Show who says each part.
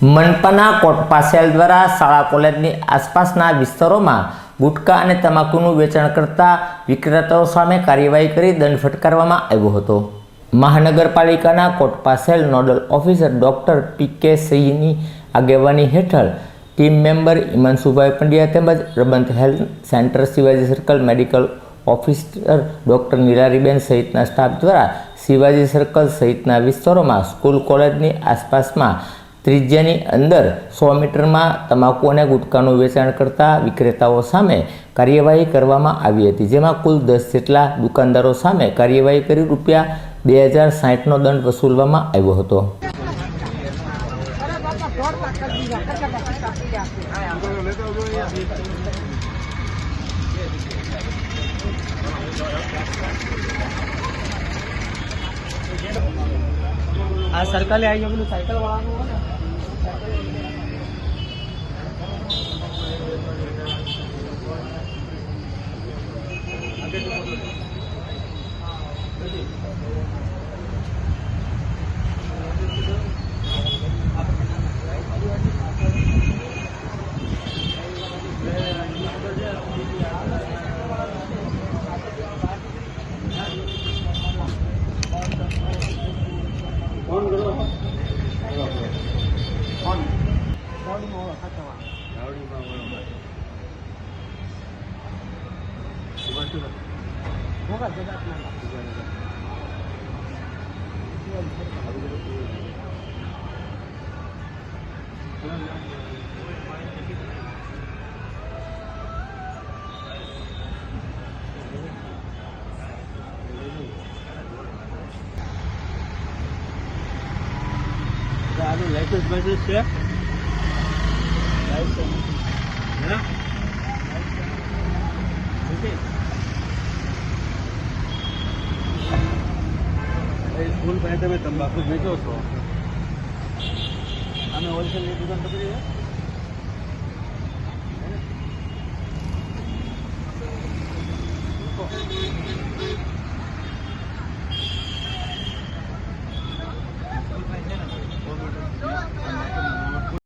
Speaker 1: મનપાના કોટપા cell દ્વારા શાળા કોલેજની આસપાસના વિસ્તારોમાં ગુટખા અને તમાકુનું વેચાણ કરતા વિક્રેતાઓ સામે કાર્યવાહી કરી દંડ ફટકારવામાં આવ્યો હતો। મહાનગરપાલિકાના COTPA cell nodal officer doctor P K. સિંહની આગેવાની હેઠળ ટીમ મેમ્બર હિમાંશુભાઈ પંડ્યા તેમજ રબંત health centre Shivaji circle medical officer doctor નીલારીબેન સહિતના સ્ટાફ દ્વારા શિવાજી સર્કલ સહિતના વિસ્તારોમાં સ્કૂલ કોલેજની આસપાસમાં ત્રિજ્યાની અંદર 100 મીટરમાં તમાકુ અને ગુટખાનું વેચાણ કરતા વિક્રેતાઓ સામે કાર્યવાહી કરવામાં આવી હતી, જેમાં કુલ 10 જેટલા દુકાનદારો સામે કાર્યવાહી કરી ₹2060નો દંડ વસૂલવામાં આવ્યો હતો।
Speaker 2: આ સર્કલે આવી ગયો, પેલું સાયકલ વાળાનું હોય ને, ફોન કરો ફોન ગાડીમાં ખાતામાં મોકા જગાતમાં આનું લાઇસન્સ બાઇસન્સ છે? સ્કૂલ પાસે તમે તંબાકુ વેચો છો, અમે હોલસેલની દુકાન પકડી છે।